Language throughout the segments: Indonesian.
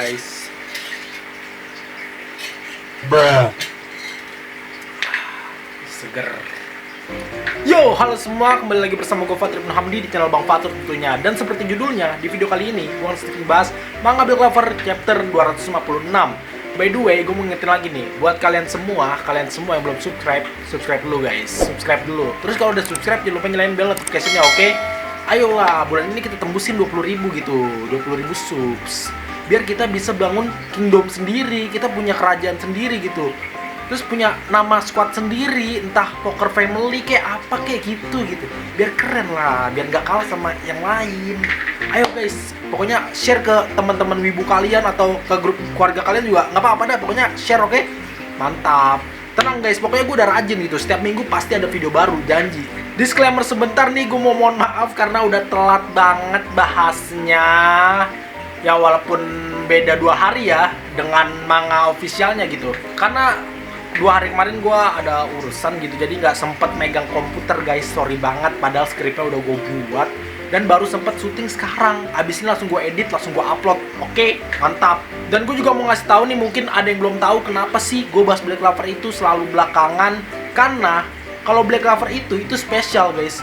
guys. Bruh. Seger. Yo, halo semua, kembali lagi bersama gue Fatur Ibn Hamdi di channel Bang Fatur tentunya. Dan seperti judulnya, di video kali ini gue akan sedikit bahas Manga Black Clover chapter 256. By the way, gue mau ngingetin lagi nih, buat kalian semua yang belum subscribe dulu guys. Subscribe dulu. Terus kalau udah subscribe, jangan lupa nyalain bell notification-nya, oke? Ayolah, bulan ini kita tembusin 20.000 gitu, 20.000 subs. Biar kita bisa bangun kingdom sendiri, kita punya kerajaan sendiri gitu. Terus punya nama squad sendiri, entah poker family kayak apa kayak gitu. Biar keren lah, biar nggak kalah sama yang lain. Ayo guys, pokoknya share ke teman-teman wibu kalian atau ke grup keluarga kalian juga nggak apa-apa dah, pokoknya share, oke? Mantap. Tenang guys, pokoknya gue udah rajin gitu, setiap minggu pasti ada video baru, janji. Disclaimer sebentar nih, gue mau mohon maaf karena udah telat banget bahasnya. Ya walaupun beda 2 hari ya dengan manga officialnya gitu. Karena 2 hari kemarin gue ada urusan gitu, jadi nggak sempet megang komputer guys, sorry banget. Padahal skripnya udah gue buat dan baru sempet syuting sekarang. Abis ini langsung gue edit, langsung gue upload. Oke, mantap. Dan gue juga mau ngasih tahu nih, mungkin ada yang belum tahu kenapa sih gue bahas Black Clover itu selalu belakangan. Karena kalau Black Clover itu spesial guys.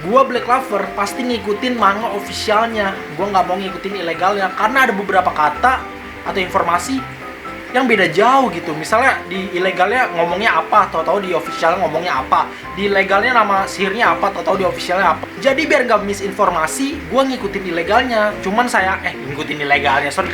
Gue Black Clover pasti ngikutin manga officialnya. Gue nggak mau ngikutin ilegalnya karena ada beberapa kata atau informasi yang beda jauh gitu. Misalnya di ilegalnya ngomongnya apa, tahu-tahu di officialnya ngomongnya apa. Di ilegalnya nama sihirnya apa, tahu-tahu di officialnya apa. Jadi biar nggak misinformasi, gue ngikutin ilegalnya. Cuman saya ngikutin ilegalnya, sorry.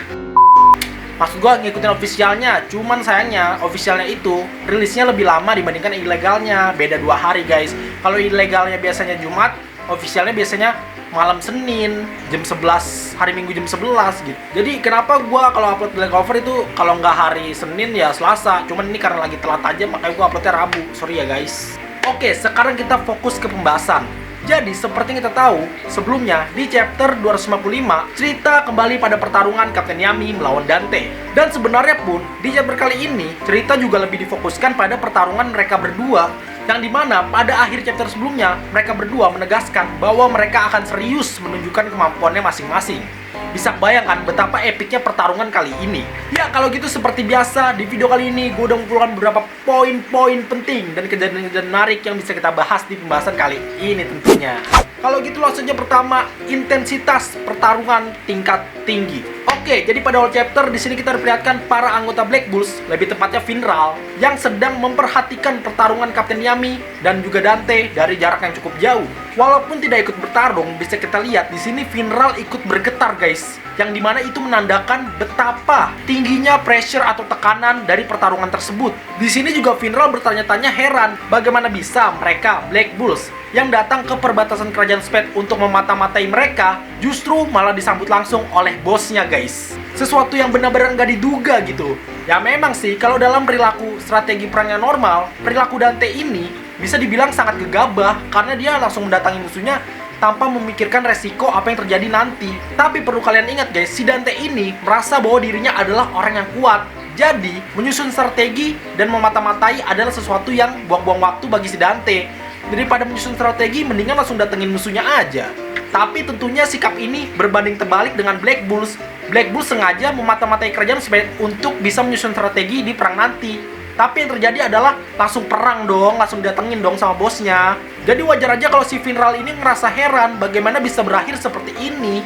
Maksud gue ngikutin officialnya. Cuman sayangnya officialnya itu rilisnya lebih lama dibandingkan ilegalnya. Beda 2 hari guys. Kalau ilegalnya biasanya Jumat, officialnya biasanya malam Senin jam 11, hari Minggu jam 11 gitu. Jadi kenapa gua kalau upload Black Clover itu kalau nggak hari Senin ya Selasa. Cuman ini karena lagi telat aja makanya gua uploadnya Rabu. Sorry ya guys. Oke, sekarang kita fokus ke pembahasan. Jadi seperti yang kita tahu sebelumnya di chapter 255 cerita kembali pada pertarungan Kapten Yami melawan Dante. Dan sebenarnya pun di chapter kali ini cerita juga lebih difokuskan pada pertarungan mereka berdua, yang dimana pada akhir chapter sebelumnya mereka berdua menegaskan bahwa mereka akan serius menunjukkan kemampuannya masing-masing. Bisa bayangkan betapa epicnya pertarungan kali ini. Ya kalau gitu seperti biasa di video kali ini gue udah mengumpulkan beberapa poin-poin penting dan kejadian-kejadian menarik yang bisa kita bahas di pembahasan kali ini tentunya. Kalau gitu langsung aja pertama, intensitas pertarungan tingkat tinggi. Oke, jadi pada awal chapter di sini kita diperlihatkan para anggota Black Bulls, lebih tepatnya Finral, yang sedang memperhatikan pertarungan Kapten Yami dan juga Dante dari jarak yang cukup jauh. Walaupun tidak ikut bertarung, bisa kita lihat di sini Finral ikut bergetar guys, yang dimana itu menandakan betapa tingginya pressure atau tekanan dari pertarungan tersebut. Di sini juga Finral bertanya-tanya heran bagaimana bisa mereka Black Bulls yang datang ke perbatasan kerajaan Spade untuk memata-matai mereka justru malah disambut langsung oleh bosnya guys. Sesuatu yang benar-benar nggak diduga gitu. Ya memang sih kalau dalam perilaku strategi perang yang normal, perilaku Dante ini bisa dibilang sangat gegabah karena dia langsung mendatangi musuhnya tanpa memikirkan resiko apa yang terjadi nanti. Tapi perlu kalian ingat guys, si Dante ini merasa bahwa dirinya adalah orang yang kuat. Jadi menyusun strategi dan memata-matai adalah sesuatu yang buang-buang waktu bagi si Dante. Daripada menyusun strategi, mendingan langsung datengin musuhnya aja. Tapi tentunya sikap ini berbanding terbalik dengan Black Bulls. Black Bulls sengaja memata-matai kerajaan Spade untuk bisa menyusun strategi di perang nanti. Tapi yang terjadi adalah langsung perang dong, langsung datengin dong sama bosnya. Jadi wajar aja kalau si Finral ini ngerasa heran bagaimana bisa berakhir seperti ini.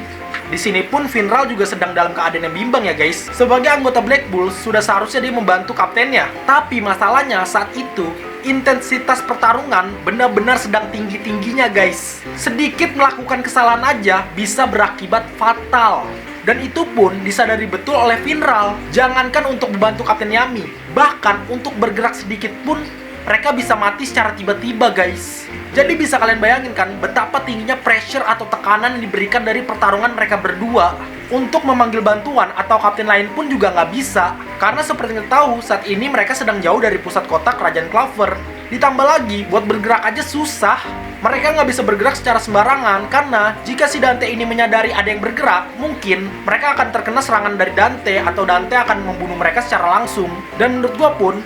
Di sini pun Finral juga sedang dalam keadaan yang bimbang ya guys. Sebagai anggota Black Bulls, sudah seharusnya dia membantu kaptennya. Tapi masalahnya saat itu intensitas pertarungan benar-benar sedang tinggi-tingginya guys. Sedikit melakukan kesalahan aja bisa berakibat fatal. Dan itu pun disadari betul oleh Finral. Jangankan untuk membantu Kapten Yami, bahkan untuk bergerak sedikit pun mereka bisa mati secara tiba-tiba guys. Jadi bisa kalian bayangin kan betapa tingginya pressure atau tekanan yang diberikan dari pertarungan mereka berdua. Untuk memanggil bantuan atau kapten lain pun juga nggak bisa. Karena seperti yang kita tahu saat ini mereka sedang jauh dari pusat kota kerajaan Clover. Ditambah lagi buat bergerak aja susah. Mereka nggak bisa bergerak secara sembarangan karena jika si Dante ini menyadari ada yang bergerak, mungkin mereka akan terkena serangan dari Dante atau Dante akan membunuh mereka secara langsung. Dan menurut gua pun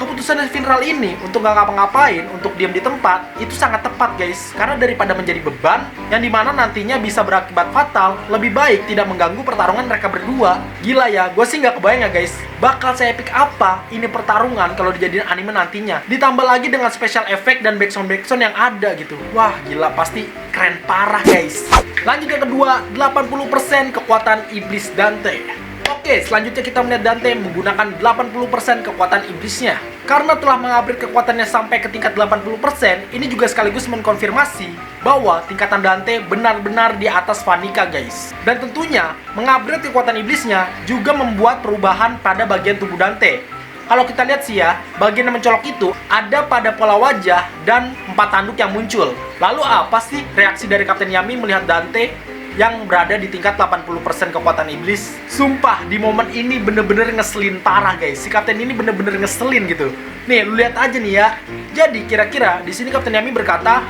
keputusan dari Finral ini untuk nggak ngapa-ngapain, untuk diam di tempat, itu sangat tepat guys. Karena daripada menjadi beban, yang dimana nantinya bisa berakibat fatal, lebih baik tidak mengganggu pertarungan mereka berdua. Gila ya, gue sih nggak kebayang ya guys, bakal se-epic apa ini pertarungan kalau dijadiin anime nantinya. Ditambah lagi dengan special effect dan backsound yang ada gitu. Wah gila, pasti keren parah guys. Lanjut yang kedua, 80% kekuatan iblis Dante. Oke, selanjutnya kita melihat Dante menggunakan 80% kekuatan iblisnya. Karena telah mengupgrade kekuatannya sampai ke tingkat 80%, ini juga sekaligus mengkonfirmasi bahwa tingkatan Dante benar-benar di atas Vanica guys. Dan tentunya, mengupgrade kekuatan iblisnya juga membuat perubahan pada bagian tubuh Dante. Kalau kita lihat sih ya, bagian yang mencolok itu ada pada pola wajah dan 4 tanduk yang muncul. Lalu apa sih reaksi dari Kapten Yami melihat Dante yang berada di tingkat 80% kekuatan iblis? Sumpah, di momen ini bener-bener ngeselin parah guys. Si Kapten ini bener-bener ngeselin gitu. Nih, lu lihat aja nih ya. Jadi kira-kira di sini Kapten Yami berkata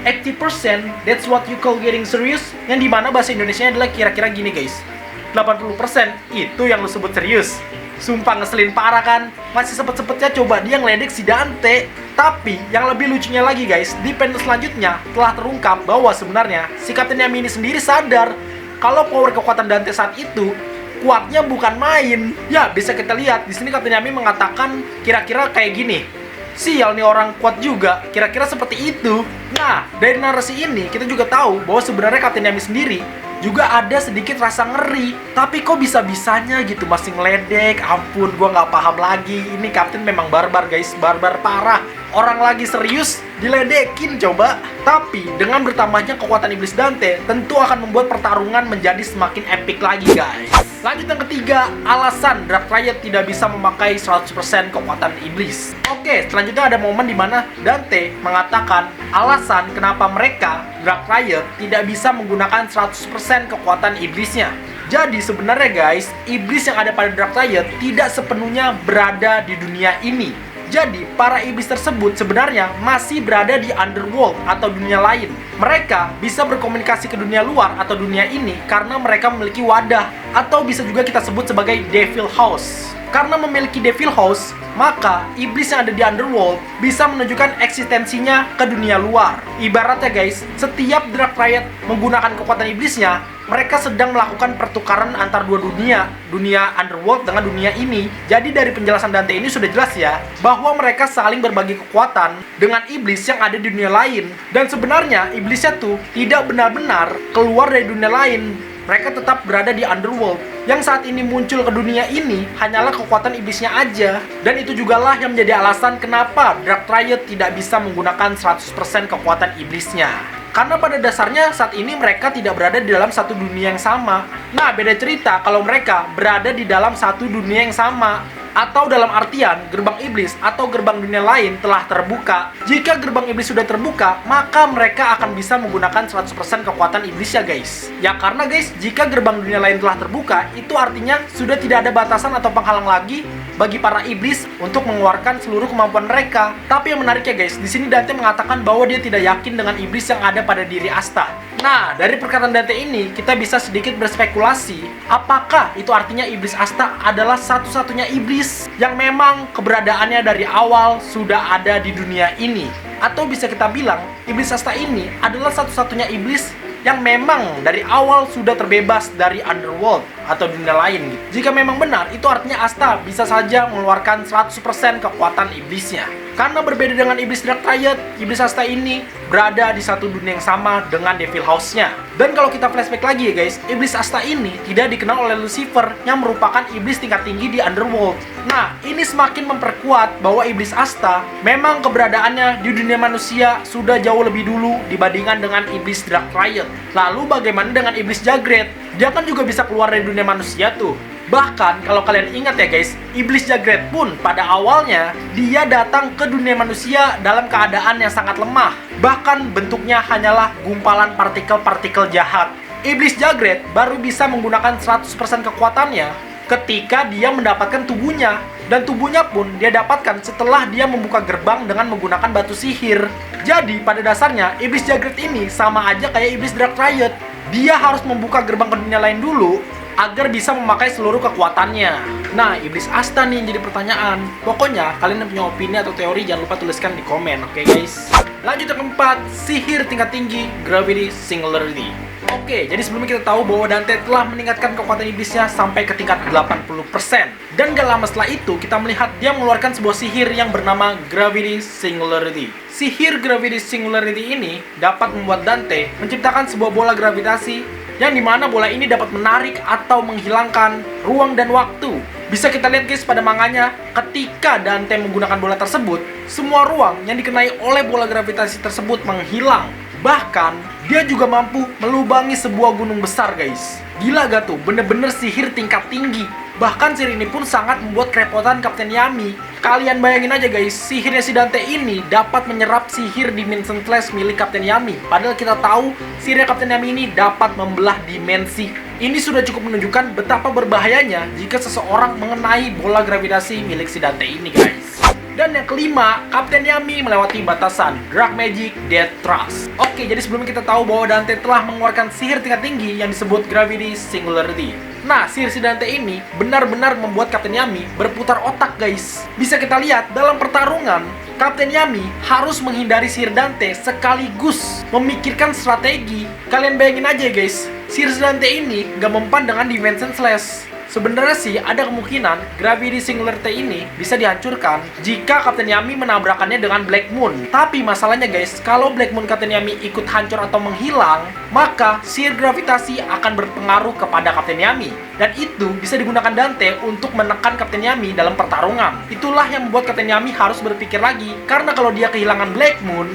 80%, that's what you call getting serious. Yang dimana bahasa Indonesianya adalah kira-kira gini guys, 80% itu yang lu sebut serius. Sumpah ngeselin parah kan. Masih sempet-sempetnya coba dia ngeledek si Dante. Tapi yang lebih lucunya lagi guys, di panel selanjutnya telah terungkap bahwa sebenarnya si Kapten Yami ini sendiri sadar kalau power kekuatan Dante saat itu kuatnya bukan main. Ya, bisa kita lihat di sini Kapten Yami mengatakan kira-kira kayak gini, sial nih orang kuat juga, kira-kira seperti itu. Nah, dari narasi ini kita juga tahu bahwa sebenarnya Kapten Yami sendiri juga ada sedikit rasa ngeri. Tapi kok bisa-bisanya gitu masih ngeledek. Ampun, gua nggak paham lagi. Ini Kapten memang barbar guys, barbar parah. Orang lagi serius diledekin coba. Tapi dengan bertambahnya kekuatan iblis Dante, tentu akan membuat pertarungan menjadi semakin epic lagi guys. Lanjut yang ketiga, alasan Dark Riot tidak bisa memakai 100% kekuatan iblis. Oke, selanjutnya ada momen dimana Dante mengatakan alasan kenapa mereka, Dark Riot, tidak bisa menggunakan 100% kekuatan iblisnya. Jadi sebenarnya guys, iblis yang ada pada Dark Riot tidak sepenuhnya berada di dunia ini. Jadi, para iblis tersebut sebenarnya masih berada di underworld atau dunia lain. Mereka bisa berkomunikasi ke dunia luar atau dunia ini karena mereka memiliki wadah, atau bisa juga kita sebut sebagai Devil House. Karena memiliki Devil House, maka iblis yang ada di underworld bisa menunjukkan eksistensinya ke dunia luar. Ibaratnya guys, setiap Dark Riot menggunakan kekuatan iblisnya, mereka sedang melakukan pertukaran antar dua dunia, dunia underworld dengan dunia ini. Jadi dari penjelasan Dante ini sudah jelas ya, bahwa mereka saling berbagi kekuatan dengan iblis yang ada di dunia lain. Dan sebenarnya iblisnya tuh tidak benar-benar keluar dari dunia lain. Mereka tetap berada di underworld. Yang saat ini muncul ke dunia ini hanyalah kekuatan iblisnya aja. Dan itu jugalah yang menjadi alasan kenapa Dark Riot tidak bisa menggunakan 100% kekuatan iblisnya. Karena pada dasarnya saat ini mereka tidak berada di dalam satu dunia yang sama. Nah, beda cerita kalau mereka berada di dalam satu dunia yang sama. Atau dalam artian gerbang iblis atau gerbang dunia lain telah terbuka. Jika gerbang iblis sudah terbuka, maka mereka akan bisa menggunakan 100% kekuatan iblis ya guys. Ya karena guys, jika gerbang dunia lain telah terbuka, itu artinya sudah tidak ada batasan atau penghalang lagi bagi para iblis untuk mengeluarkan seluruh kemampuan mereka. Tapi yang menarik ya guys, di sini Dante mengatakan bahwa dia tidak yakin dengan iblis yang ada pada diri Asta. Nah, dari perkataan Dante ini, kita bisa sedikit berspekulasi, apakah itu artinya iblis Asta adalah satu-satunya iblis yang memang keberadaannya dari awal sudah ada di dunia ini. Atau bisa kita bilang, iblis Asta ini adalah satu-satunya iblis yang memang dari awal sudah terbebas dari underworld atau dunia lain gitu. Jika memang benar, itu artinya Asta bisa saja mengeluarkan 100% kekuatan iblisnya. Karena berbeda dengan iblis Dark Riot, iblis Asta ini berada di satu dunia yang sama dengan Devil House-nya. Dan kalau kita flashback lagi ya guys, iblis Asta ini tidak dikenal oleh Lucifer yang merupakan iblis tingkat tinggi di underworld. Nah, ini semakin memperkuat bahwa iblis Asta memang keberadaannya di dunia manusia sudah jauh lebih dulu dibandingkan dengan iblis Dark Riot. Lalu bagaimana dengan iblis Jagred? Dia kan juga bisa keluar dari dunia manusia tuh. Bahkan kalau kalian ingat ya guys, iblis Jagred pun pada awalnya dia datang ke dunia manusia dalam keadaan yang sangat lemah. Bahkan bentuknya hanyalah gumpalan partikel-partikel jahat. Iblis Jagred baru bisa menggunakan 100% kekuatannya ketika dia mendapatkan tubuhnya. Dan tubuhnya pun dia dapatkan setelah dia membuka gerbang dengan menggunakan batu sihir. Jadi pada dasarnya iblis Jagred ini sama aja kayak iblis Dark Riot. Dia harus membuka gerbang ke dunia lain dulu agar bisa memakai seluruh kekuatannya. Nah, iblis asta nih yang jadi pertanyaan. Pokoknya, kalian yang punya opini atau teori jangan lupa tuliskan di komen, oke guys? Lanjut yang keempat, sihir tingkat tinggi, Gravity Singularity. Oke, jadi sebelumnya kita tahu bahwa Dante telah meningkatkan kekuatan iblisnya sampai ke tingkat 80%. Dan gak lama setelah itu, kita melihat dia mengeluarkan sebuah sihir yang bernama Gravity Singularity. Sihir Gravity Singularity ini dapat membuat Dante menciptakan sebuah bola gravitasi yang dimana bola ini dapat menarik atau menghilangkan ruang dan waktu. Bisa kita lihat guys pada manganya, ketika Dante menggunakan bola tersebut, semua ruang yang dikenai oleh bola gravitasi tersebut menghilang. Bahkan, dia juga mampu melubangi sebuah gunung besar guys. Gila gak tuh, bener-bener sihir tingkat tinggi. Bahkan sihir ini pun sangat membuat kerepotan Kapten Yami. Kalian bayangin aja guys, sihirnya si Dante ini dapat menyerap sihir Dimension Flash milik Kapten Yami. Padahal kita tahu, sihirnya Kapten Yami ini dapat membelah dimensi. Ini sudah cukup menunjukkan betapa berbahayanya jika seseorang mengenai bola gravitasi milik si Dante ini guys. Dan yang kelima, Kapten Yami melewati batasan Dark Magic Death Trust. Oke, jadi sebelumnya kita tahu bahwa Dante telah mengeluarkan sihir tingkat tinggi yang disebut Gravity Singularity. Nah, sihir si Dante ini benar-benar membuat Kapten Yami berputar otak guys. Bisa kita lihat dalam pertarungan, Kapten Yami harus menghindari sihir Dante sekaligus memikirkan strategi. Kalian bayangin aja guys, sihir si Dante ini gak mempan dengan Dimension Slash. Sebenarnya sih ada kemungkinan Gravity Singularity ini bisa dihancurkan jika Kapten Yami menabrakannya dengan Black Moon. Tapi masalahnya guys, kalau Black Moon Kapten Yami ikut hancur atau menghilang, maka sihir gravitasi akan berpengaruh kepada Kapten Yami. Dan itu bisa digunakan Dante untuk menekan Kapten Yami dalam pertarungan. Itulah yang membuat Kapten Yami harus berpikir lagi, karena kalau dia kehilangan Black Moon,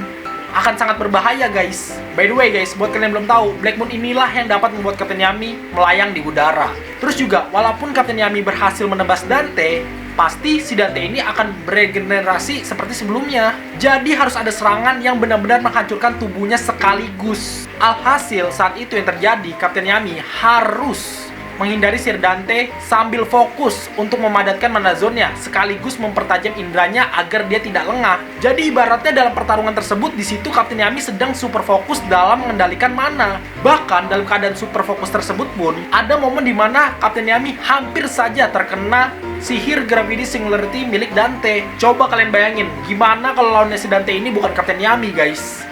akan sangat berbahaya guys. By the way guys, buat kalian yang belum tahu, Black Moon inilah yang dapat membuat Kapten Yami melayang di udara. Terus juga, walaupun Kapten Yami berhasil menebas Dante, pasti si Dante ini akan beregenerasi seperti sebelumnya. Jadi harus ada serangan yang benar-benar menghancurkan tubuhnya sekaligus. Alhasil saat itu yang terjadi, Kapten Yami harus menghindari sihir Dante sambil fokus untuk memadatkan mana zone-nya sekaligus mempertajam indranya agar dia tidak lengah. Jadi ibaratnya dalam pertarungan tersebut di situ Kapten Yami sedang super fokus dalam mengendalikan mana. Bahkan dalam keadaan super fokus tersebut pun ada momen di mana Kapten Yami hampir saja terkena sihir Gravity Singularity milik Dante. Coba kalian bayangin gimana kalau lawannya si Dante ini bukan Kapten Yami guys.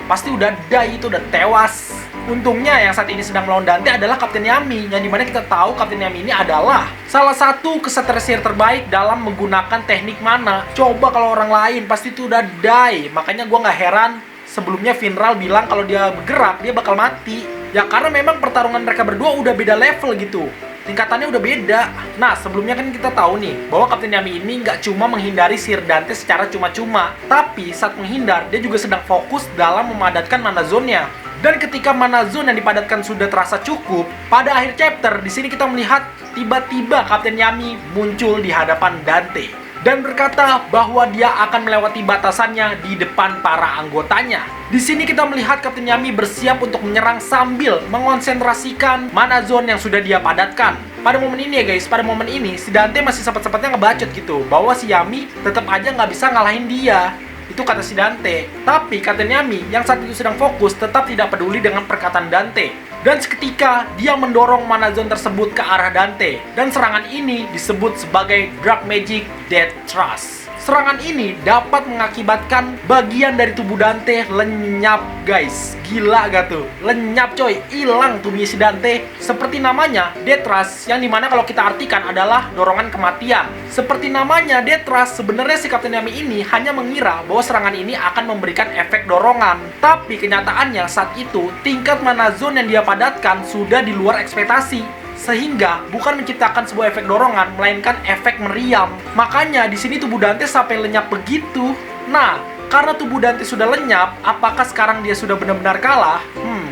Pasti udah die, itu udah tewas. Untungnya yang saat ini sedang melawan Dante adalah Kapten Yami, yang dimana kita tahu Kapten Yami ini adalah salah satu kesatria sihir terbaik dalam menggunakan teknik mana. Coba kalau orang lain pasti itu udah die. Makanya gue nggak heran sebelumnya Finral bilang kalau dia bergerak dia bakal mati. Ya karena memang pertarungan mereka berdua udah beda level gitu, tingkatannya udah beda. Nah, sebelumnya kan kita tahu nih bahwa Kapten Yami ini nggak cuma menghindari sihir Dante secara cuma-cuma, tapi saat menghindar dia juga sedang fokus dalam memadatkan mana zone-nya. Dan ketika mana zone yang dipadatkan sudah terasa cukup, pada akhir chapter di sini kita melihat tiba-tiba Kapten Yami muncul di hadapan Dante dan berkata bahwa dia akan melewati batasannya di depan para anggotanya. Di sini kita melihat Kapten Yami bersiap untuk menyerang sambil mengonsentrasikan mana zone yang sudah dia padatkan. Pada momen ini ya guys, pada momen ini si Dante masih sempat-sempatnya ngebacot gitu bahwa si Yami tetap aja nggak bisa ngalahin dia. Itu kata si Dante. Tapi Kapten Yami yang saat itu sedang fokus tetap tidak peduli dengan perkataan Dante. Dan seketika dia mendorong mana zone tersebut ke arah Dante. Dan serangan ini disebut sebagai Dark Magic Death Trust. Serangan ini dapat mengakibatkan bagian dari tubuh Dante lenyap guys. Gila gak tuh? Lenyap coy, hilang tubuhnya si Dante. Seperti namanya, Death Trust, yang dimana kalau kita artikan adalah dorongan kematian. Seperti namanya, Death Trust, sebenarnya si Kapten Yami ini hanya mengira bahwa serangan ini akan memberikan efek dorongan. Tapi kenyataannya saat itu, tingkat mana zone yang dia padatkan sudah di luar ekspektasi. Sehingga bukan menciptakan sebuah efek dorongan, melainkan efek meriam. Makanya di sini tubuh Dante sampai lenyap begitu. Nah, karena tubuh Dante sudah lenyap, apakah sekarang dia sudah benar-benar kalah?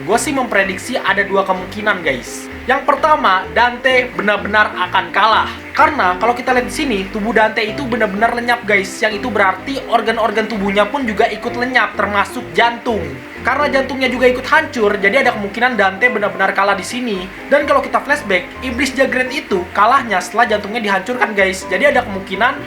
Gue sih memprediksi ada dua kemungkinan guys. Yang pertama, Dante benar-benar akan kalah. Karena kalau kita lihat di sini, tubuh Dante itu benar-benar lenyap guys. Yang itu berarti organ-organ tubuhnya pun juga ikut lenyap, termasuk jantung. Karena jantungnya juga ikut hancur, jadi ada kemungkinan Dante benar-benar kalah di sini. Dan kalau kita flashback, iblis Jagred itu kalahnya setelah jantungnya dihancurkan guys. Jadi ada kemungkinan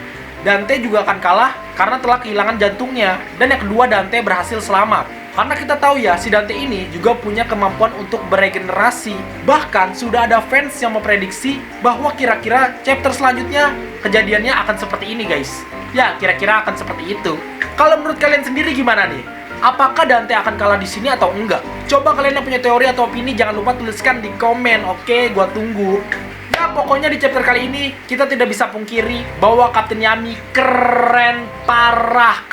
Dante juga akan kalah karena telah kehilangan jantungnya. Dan yang kedua, Dante berhasil selamat. Karena kita tahu ya, si Dante ini juga punya kemampuan untuk beregenerasi. Bahkan sudah ada fans yang memprediksi bahwa kira-kira chapter selanjutnya kejadiannya akan seperti ini guys. Ya, kira-kira akan seperti itu. Kalau menurut kalian sendiri gimana nih? Apakah Dante akan kalah di sini atau enggak? Coba kalian yang punya teori atau opini jangan lupa tuliskan di komen, oke? Gua tunggu. Ya pokoknya di chapter kali ini kita tidak bisa pungkiri bahwa Kapten Yami keren parah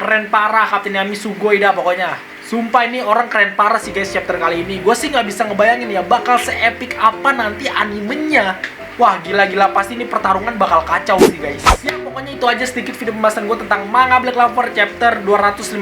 Kapten Yami sugoi dah pokoknya. Sumpah ini orang keren parah sih guys chapter kali ini. Gue sih nggak bisa ngebayangin ya bakal se-epic apa nanti animenya. Wah gila-gila pasti ini pertarungan bakal kacau sih guys. Ya pokoknya itu aja sedikit video pembahasan gue tentang manga Black Clover chapter 256.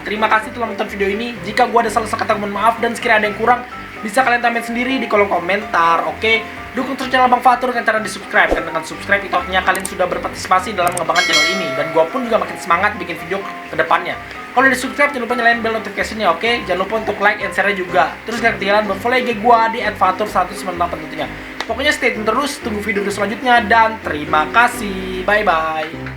Terima kasih telah menonton video ini. Jika gue ada salah kata mohon maaf dan sekiranya ada yang kurang bisa kalian tambahin sendiri di kolom komentar, oke? Dukung terus channel Bang Fatur dengan cara di subscribe. Dan dengan subscribe itu artinya kalian sudah berpartisipasi dalam mengembangkan channel ini. Dan gue pun juga makin semangat bikin video ke depannya. Kalau di subscribe jangan lupa nyalain bell notification-nya, oke? Jangan lupa untuk like and share juga. Terus jangan ketinggalan buat follow IG gue di @fatur198 tentunya. Pokoknya stay tune terus, tunggu video selanjutnya dan terima kasih. Bye bye.